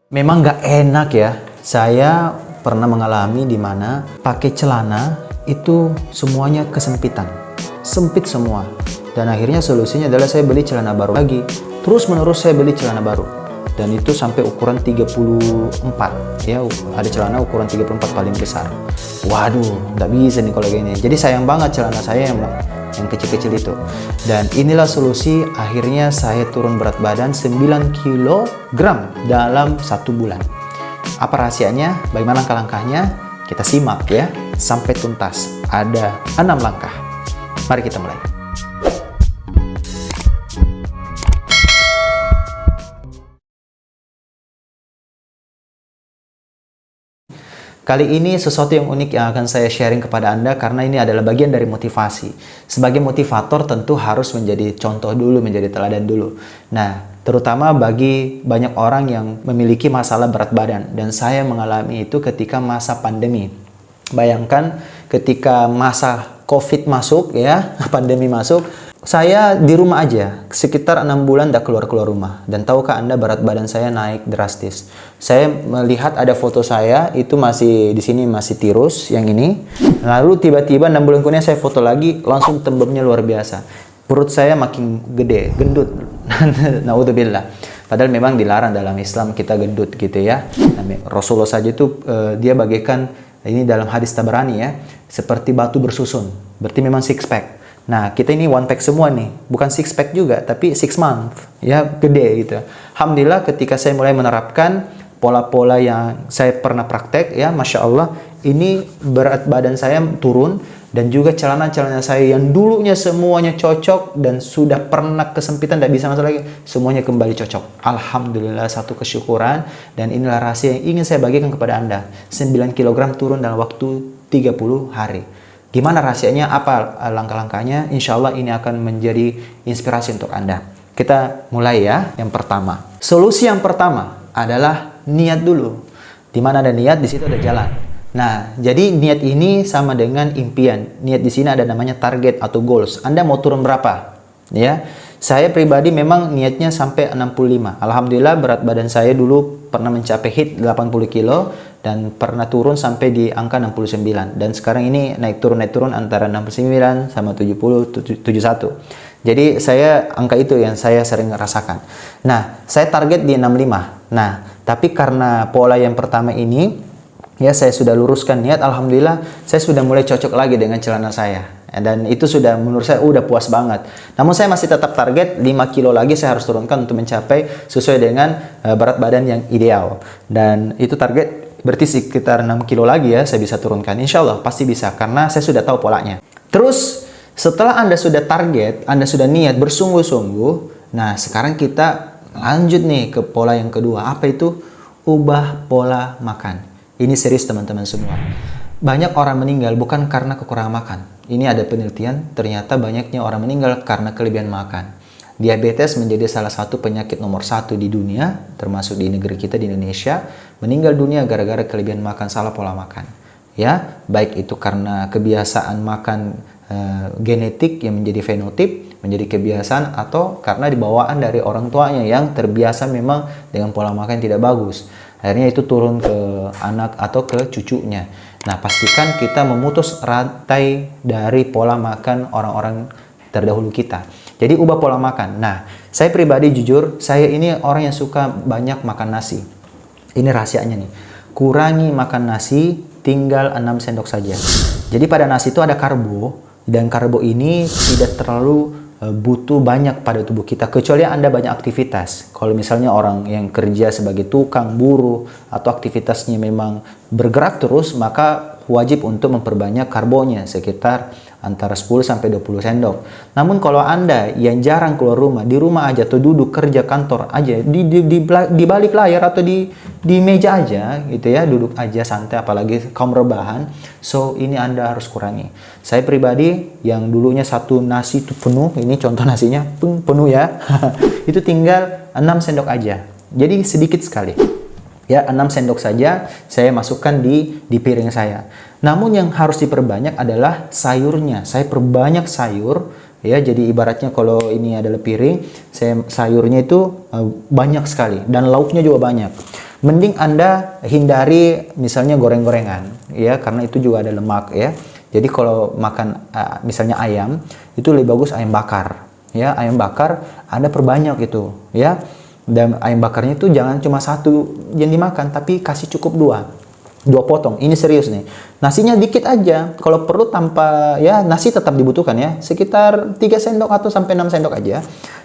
Memang nggak enak ya. Saya pernah mengalami di mana pakai celana itu semuanya kesempitan. Sempit semua. Dan akhirnya solusinya adalah saya beli celana baru lagi. Terus menerus saya beli celana baru. Dan itu sampai ukuran 34. Ya, ada celana ukuran 34 paling besar. Waduh, nggak bisa nih kalau gini. Jadi sayang banget celana saya yang kecil-kecil itu. Dan inilah solusi, akhirnya saya turun berat badan 9 kg dalam 1 bulan. Apa rahasianya? Bagaimana langkah-langkahnya? Kita simak ya sampai tuntas. Ada 6 langkah. Mari kita mulai. Kali ini sesuatu yang unik yang akan saya sharing kepada Anda karena ini adalah bagian dari motivasi. Sebagai motivator tentu harus menjadi contoh dulu, menjadi teladan dulu. Nah, terutama bagi banyak orang yang memiliki masalah berat badan. Dan saya mengalami itu ketika masa pandemi. Bayangkan ketika masa COVID masuk ya, pandemi masuk, saya di rumah aja, sekitar 6 bulan tidak keluar-keluar rumah. Dan tahukah Anda berat badan saya naik drastis. Saya melihat ada foto saya, itu masih di sini masih tirus, yang ini. Lalu tiba-tiba 6 bulan kemudian saya foto lagi, langsung tembemnya luar biasa. Perut saya makin gede, gendut. Naudzubillah. Padahal memang dilarang dalam Islam kita gendut gitu ya. Rasulullah saja itu dia bagaikan, ini dalam hadis Tabarani ya, seperti batu bersusun. Berarti memang six pack. Nah, kita ini one pack semua nih, bukan six pack juga, tapi 6 month, ya gede gitu. Alhamdulillah ketika saya mulai menerapkan pola-pola yang saya pernah praktek, ya Masya Allah, ini berat badan saya turun, dan juga celana-celana saya yang dulunya semuanya cocok, dan sudah pernah kesempitan, tidak bisa masuk lagi, semuanya kembali cocok. Alhamdulillah, satu kesyukuran, dan inilah rahasia yang ingin saya bagikan kepada Anda. 9 kg turun dalam waktu 30 hari. Gimana rahasianya? Apa langkah-langkahnya? Insya Allah ini akan menjadi inspirasi untuk Anda. Kita mulai ya. Yang pertama, solusi yang pertama adalah niat dulu. Di mana ada niat, di situ ada jalan. Nah, jadi niat ini sama dengan impian. Niat di sini ada namanya target atau goals. Anda mau turun berapa? Ya, saya pribadi memang niatnya sampai 65. Alhamdulillah berat badan saya dulu pernah mencapai hit 80 kilo. Dan pernah turun sampai di angka 69. Dan sekarang ini naik turun antara 69 sama 70, 71. Jadi saya angka itu yang saya sering rasakan. Nah, saya target di 65. Nah, tapi karena pola yang pertama ini, ya saya sudah luruskan niat. Alhamdulillah, saya sudah mulai cocok lagi dengan celana saya. Dan itu sudah menurut saya udah puas banget. Namun saya masih tetap target 5 kilo lagi saya harus turunkan untuk mencapai sesuai dengan berat badan yang ideal. Dan itu target. Berarti sekitar 6 kilo lagi ya saya bisa turunkan. Insya Allah pasti bisa karena saya sudah tahu polanya. Terus setelah Anda sudah target, Anda sudah niat bersungguh-sungguh. Nah sekarang kita lanjut nih ke pola yang kedua. Apa itu? Ubah pola makan. Ini serius teman-teman semua. Banyak orang meninggal bukan karena kekurangan makan. Ini ada penelitian, ternyata banyaknya orang meninggal karena kelebihan makan. Diabetes menjadi salah satu penyakit nomor 1 di dunia, termasuk di negeri kita di Indonesia. Meninggal dunia gara-gara kelebihan makan, salah pola makan. Ya, baik itu karena kebiasaan makan genetik yang menjadi fenotip, menjadi kebiasaan, atau karena dibawaan dari orang tuanya yang terbiasa memang dengan pola makan yang tidak bagus. Akhirnya itu turun ke anak atau ke cucunya. Nah, pastikan kita memutus rantai dari pola makan orang-orang terdahulu kita. Jadi ubah pola makan. Nah, saya pribadi jujur, saya ini orang yang suka banyak makan nasi. Ini rahasianya nih. Kurangi makan nasi, tinggal 6 sendok saja. Jadi pada nasi itu ada karbo, dan karbo ini tidak terlalu butuh banyak pada tubuh kita, kecuali Anda banyak aktivitas. Kalau misalnya orang yang kerja sebagai tukang, buruh, atau aktivitasnya memang bergerak terus, maka wajib untuk memperbanyak karbonya, sekitar antara 10 sampai 20 sendok. Namun kalau Anda yang jarang keluar rumah, di rumah aja atau duduk kerja kantor aja, di balik layar atau di meja aja gitu ya, duduk aja santai, apalagi kaum rebahan. So ini Anda harus kurangi. Saya pribadi yang dulunya satu nasi itu penuh, ini contoh nasinya penuh ya. Itu tinggal 6 sendok aja. Jadi sedikit sekali. Ya, 6 sendok saja saya masukkan di piring saya. Namun yang harus diperbanyak adalah sayurnya. Saya perbanyak sayur ya. Jadi ibaratnya kalau ini adalah piring, sayurnya itu banyak sekali dan lauknya juga banyak. Mending Anda hindari misalnya goreng-gorengan, ya, karena itu juga ada lemak, ya. Jadi kalau makan misalnya ayam, itu lebih bagus ayam bakar, ya. Ayam bakar Anda perbanyak itu, ya. Dan ayam bakarnya itu jangan cuma satu yang dimakan, tapi kasih cukup dua potong. Ini serius nih. Nasinya dikit aja. Kalau perlu tanpa, ya, nasi tetap dibutuhkan, ya. Sekitar 3 sendok atau sampai 6 sendok aja.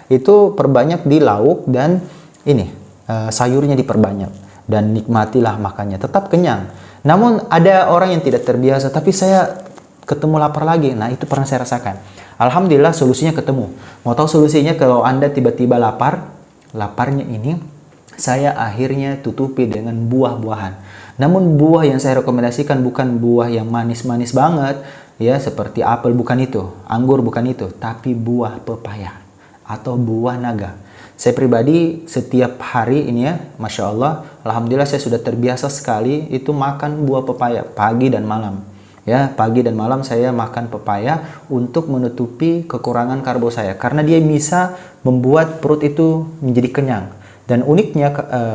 Itu perbanyak di lauk dan ini sayurnya diperbanyak, dan nikmatilah makannya. Tetap kenyang. Namun ada orang yang tidak terbiasa, tapi saya ketemu lapar lagi. Nah, itu pernah saya rasakan. Alhamdulillah solusinya ketemu. Mau tahu solusinya? Kalau Anda tiba-tiba laparnya ini saya akhirnya tutupi dengan buah-buahan. Namun buah yang saya rekomendasikan bukan buah yang manis-manis banget, ya, seperti apel, bukan itu, anggur bukan itu, tapi buah pepaya atau buah naga. Saya pribadi setiap hari ini, ya, Masya Allah, Alhamdulillah saya sudah terbiasa sekali itu makan buah pepaya pagi dan malam. Ya, pagi dan malam saya makan pepaya untuk menutupi kekurangan karbo saya, karena dia bisa membuat perut itu menjadi kenyang. Dan uniknya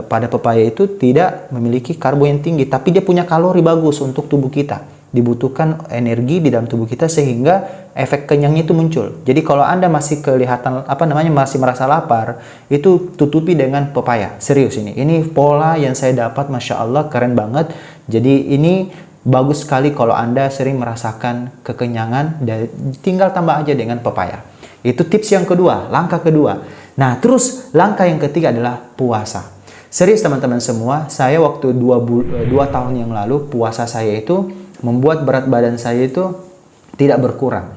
pada pepaya itu tidak memiliki karbo yang tinggi, tapi dia punya kalori bagus untuk tubuh kita. Dibutuhkan energi di dalam tubuh kita sehingga efek kenyangnya itu muncul. Jadi kalau Anda masih kelihatan masih merasa lapar, itu tutupi dengan pepaya. Serius ini. Ini pola yang saya dapat, Masya Allah, keren banget. Jadi ini bagus sekali kalau Anda sering merasakan kekenyangan, dan tinggal tambah aja dengan pepaya. Itu tips yang kedua, langkah kedua. Nah, terus langkah yang ketiga adalah puasa. Serius teman-teman semua, saya waktu 2 tahun yang lalu, puasa saya itu membuat berat badan saya itu tidak berkurang,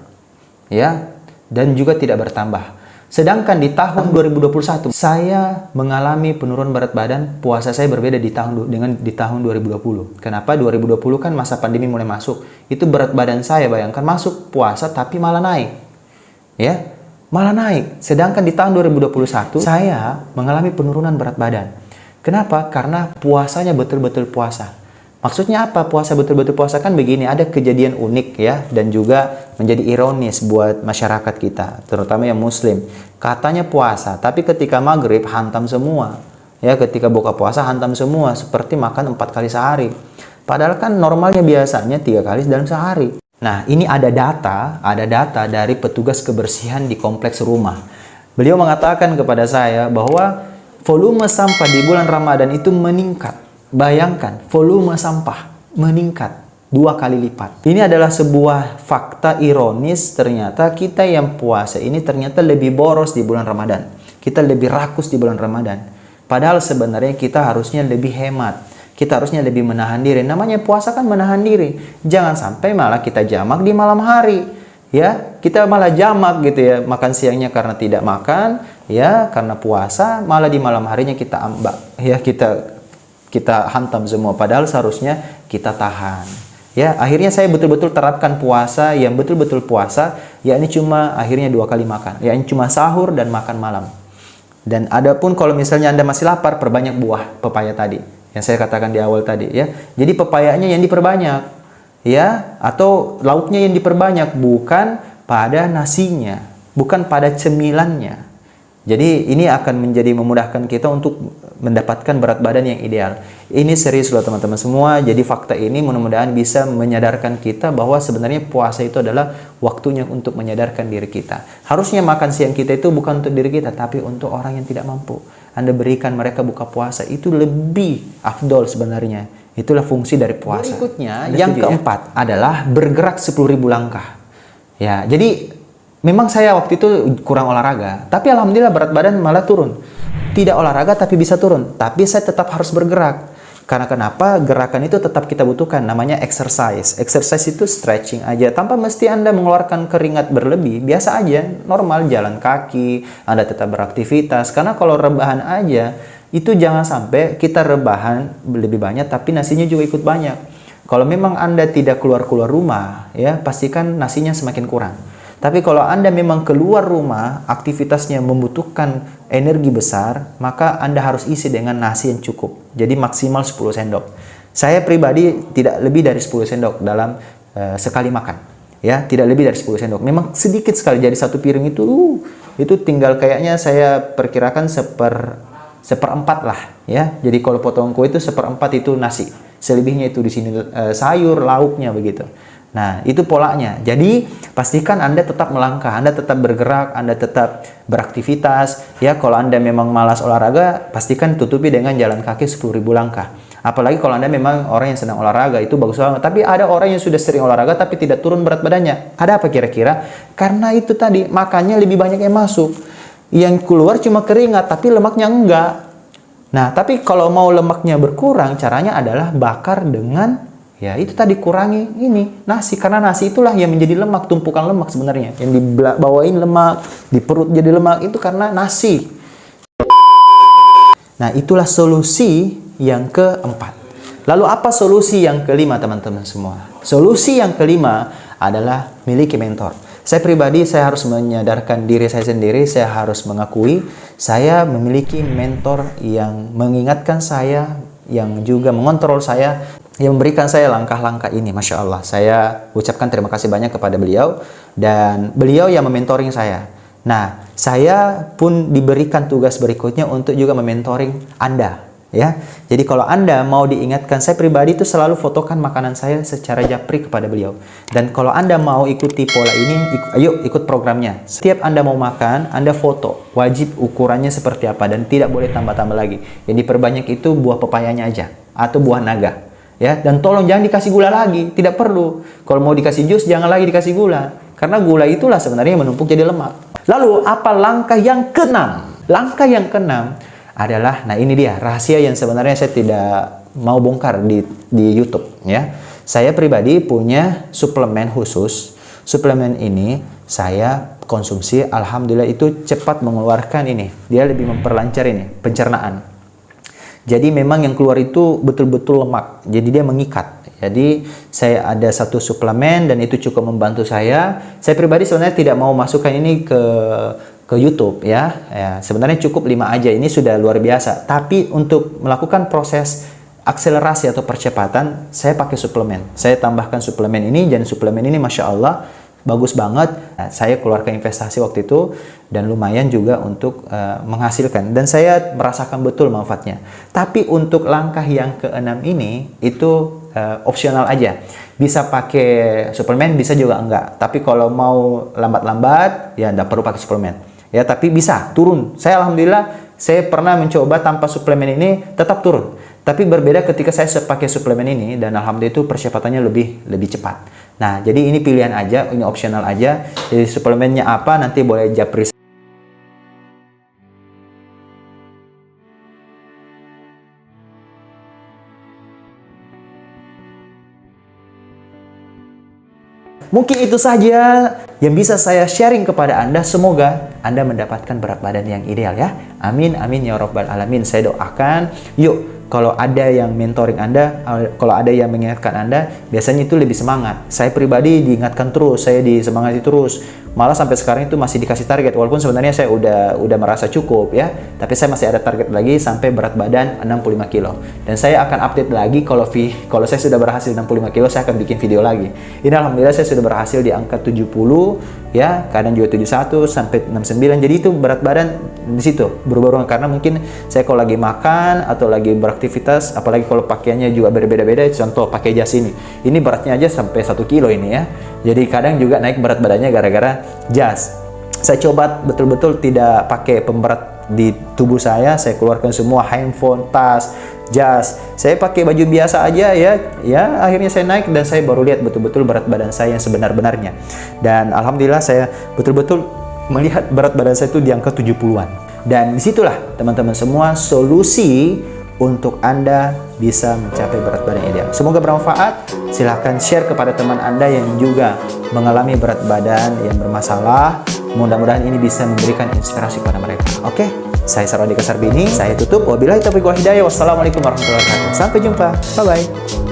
ya, dan juga tidak bertambah. Sedangkan di tahun 2021 saya mengalami penurunan berat badan. Puasa saya berbeda di tahun 2020. Kenapa? 2020 kan masa pandemi mulai masuk. Itu berat badan saya, bayangkan, masuk puasa tapi malah naik. Ya, malah naik. Sedangkan di tahun 2021 saya mengalami penurunan berat badan. Kenapa? Karena puasanya betul-betul puasa. Maksudnya apa? Puasa betul-betul puasa kan begini, ada kejadian unik, ya, dan juga menjadi ironis buat masyarakat kita, terutama yang muslim. Katanya puasa, tapi ketika maghrib hantam semua. Ya, ketika buka puasa hantam semua, seperti makan 4 kali sehari. Padahal kan normalnya biasanya 3 kali dalam sehari. Nah, ini ada data dari petugas kebersihan di kompleks rumah. Beliau mengatakan kepada saya bahwa volume sampah di bulan Ramadan itu meningkat. Bayangkan, volume sampah meningkat 2 kali lipat. Ini adalah sebuah fakta ironis. Ternyata kita yang puasa ini ternyata lebih boros di bulan Ramadan. Kita lebih rakus di bulan Ramadan. Padahal sebenarnya kita harusnya lebih hemat. Kita harusnya lebih menahan diri. Namanya puasa kan menahan diri. Jangan sampai malah kita jamak di malam hari. Ya, kita malah jamak gitu, ya, makan siangnya karena tidak makan, ya, karena puasa, malah di malam harinya kita ambak, ya, kita hantam semua, padahal seharusnya kita tahan. Ya, akhirnya saya betul-betul terapkan puasa yang betul-betul puasa, yakni cuma akhirnya 2 kali makan, yakni cuma sahur dan makan malam. Dan adapun kalau misalnya Anda masih lapar, perbanyak buah pepaya tadi yang saya katakan di awal tadi, ya. Jadi pepayanya yang diperbanyak, ya, atau lauknya yang diperbanyak, bukan pada nasinya, bukan pada cemilannya. Jadi ini akan menjadi memudahkan kita untuk mendapatkan berat badan yang ideal. Ini serius loh teman-teman semua. Jadi fakta ini mudah-mudahan bisa menyadarkan kita bahwa sebenarnya puasa itu adalah waktunya untuk menyadarkan diri kita. Harusnya makan siang kita itu bukan untuk diri kita, tapi untuk orang yang tidak mampu. Anda berikan mereka buka puasa, itu lebih afdol sebenarnya. Itulah fungsi dari puasa. Berikutnya, yang keempat adalah bergerak 10.000 langkah. Ya, jadi memang saya waktu itu kurang olahraga, tapi alhamdulillah berat badan malah turun. Tidak olahraga tapi bisa turun, tapi saya tetap harus bergerak. Karena kenapa? Gerakan itu tetap kita butuhkan, namanya exercise. Exercise itu stretching aja, tanpa mesti Anda mengeluarkan keringat berlebih, biasa aja, normal, jalan kaki, Anda tetap beraktivitas. Karena kalau rebahan aja, itu jangan sampai kita rebahan lebih banyak, tapi nasinya juga ikut banyak. Kalau memang Anda tidak keluar-keluar rumah, ya, pastikan nasinya semakin kurang. Tapi kalau Anda memang keluar rumah, aktivitasnya membutuhkan energi besar, maka Anda harus isi dengan nasi yang cukup. Jadi maksimal 10 sendok. Saya pribadi tidak lebih dari 10 sendok dalam sekali makan. Ya, tidak lebih dari 10 sendok. Memang sedikit sekali, jadi satu piring itu tinggal kayaknya saya perkirakan seperempat lah ya. Jadi kalau potongan kue itu seperempat itu nasi, selebihnya itu di sini sayur, lauknya begitu. Nah, itu polanya. Jadi, pastikan Anda tetap melangkah, Anda tetap bergerak, Anda tetap beraktivitas. Ya, kalau Anda memang malas olahraga, pastikan tutupi dengan jalan kaki 10.000 langkah. Apalagi kalau Anda memang orang yang senang olahraga, itu bagus banget. Tapi ada orang yang sudah sering olahraga tapi tidak turun berat badannya. Ada apa kira-kira? Karena itu tadi, makannya lebih banyak yang masuk. Yang keluar cuma keringat, tapi lemaknya enggak. Nah, tapi kalau mau lemaknya berkurang, caranya adalah bakar dengan, ya itu tadi, kurangi ini, nasi. Karena nasi itulah yang menjadi lemak, tumpukan lemak sebenarnya. Yang dibawain lemak, di perut jadi lemak, itu karena nasi. Nah, itulah solusi yang keempat. Lalu apa solusi yang kelima, teman-teman semua? Solusi yang kelima adalah miliki mentor. Saya pribadi, saya harus menyadarkan diri saya sendiri, saya harus mengakui, saya memiliki mentor yang mengingatkan saya, yang juga mengontrol saya, yang memberikan saya langkah-langkah ini. Masya Allah, saya ucapkan terima kasih banyak kepada beliau, dan beliau yang mementoring saya. Nah, saya pun diberikan tugas berikutnya untuk juga mementoring Anda. Ya, jadi kalau Anda mau diingatkan, saya pribadi itu selalu fotokan makanan saya secara japri kepada beliau. Dan kalau Anda mau ikuti pola ini, ayo ikut programnya. Setiap Anda mau makan, Anda foto. Wajib ukurannya seperti apa dan tidak boleh tambah-tambah lagi. Yang diperbanyak itu buah pepayanya aja atau buah naga. Ya, dan tolong jangan dikasih gula lagi, tidak perlu. Kalau mau dikasih jus, jangan lagi dikasih gula. Karena gula itulah sebenarnya yang menumpuk jadi lemak. Lalu apa langkah yang keenam? Langkah yang keenam adalah, nah ini dia rahasia yang sebenarnya saya tidak mau bongkar di YouTube ya. Saya pribadi punya suplemen khusus. Suplemen ini saya konsumsi, alhamdulillah itu cepat mengeluarkan ini. Dia lebih memperlancar ini pencernaan. Jadi memang yang keluar itu betul-betul lemak. Jadi dia mengikat. Jadi saya ada satu suplemen dan itu cukup membantu saya. Saya pribadi sebenarnya tidak mau masukkan ini ke YouTube ya. Sebenarnya cukup 5 aja, ini sudah luar biasa. Tapi untuk melakukan proses akselerasi atau percepatan, saya pakai suplemen. Saya tambahkan suplemen ini, dan suplemen ini Masya Allah bagus banget. Saya keluarkan investasi waktu itu dan lumayan juga untuk menghasilkan, dan saya merasakan betul manfaatnya. Tapi untuk langkah yang keenam ini itu opsional aja. Bisa pakai suplemen, bisa juga enggak. Tapi kalau mau lambat-lambat ya enggak perlu pakai suplemen. Ya, tapi bisa turun. Saya alhamdulillah, saya pernah mencoba tanpa suplemen ini tetap turun. Tapi berbeda ketika saya pakai suplemen ini, dan alhamdulillah itu percepatannya lebih cepat. Nah, jadi ini pilihan aja, ini opsional aja. Jadi suplemennya apa nanti boleh japri. Mungkin itu saja yang bisa saya sharing kepada Anda. Semoga Anda mendapatkan berat badan yang ideal ya. Amin, amin ya Rabbal Alamin. Saya doakan. Yuk, kalau ada yang mentoring Anda, kalau ada yang mengingatkan Anda, biasanya itu lebih semangat. Saya pribadi diingatkan terus, saya disemangati terus. Malah sampai sekarang itu masih dikasih target, walaupun sebenarnya saya udah merasa cukup ya. Tapi saya masih ada target lagi sampai berat badan 65 kilo. Dan saya akan update lagi kalau saya sudah berhasil 65 kilo, saya akan bikin video lagi. Ini alhamdulillah saya sudah berhasil di angka 70 ya, kadang juga 71 sampai 69. Jadi itu berat badan di situ berubah-ubah, karena mungkin saya kalau lagi makan atau lagi beraktivitas, apalagi kalau pakaiannya juga berbeda-beda. Contoh pakai jas ini beratnya aja sampai 1 kilo ini ya. Jadi kadang juga naik berat badannya gara-gara jas. Saya coba betul-betul tidak pakai pemberat di tubuh saya keluarkan semua, handphone, tas, jas. Saya pakai baju biasa aja ya, akhirnya saya naik, dan saya baru lihat betul-betul berat badan saya yang sebenar-benarnya. Dan alhamdulillah saya betul-betul melihat berat badan saya itu di angka 70-an. Dan disitulah teman-teman semua solusi untuk Anda bisa mencapai berat badan ideal. Semoga bermanfaat. Silahkan share kepada teman Anda yang juga mengalami berat badan yang bermasalah. Mudah-mudahan ini bisa memberikan inspirasi kepada mereka. Oke, saya Sarwadika Sarbini. Saya tutup. Wabillahi taufiq wal hidayah. Wassalamualaikum warahmatullahi wabarakatuh. Sampai jumpa. Bye-bye.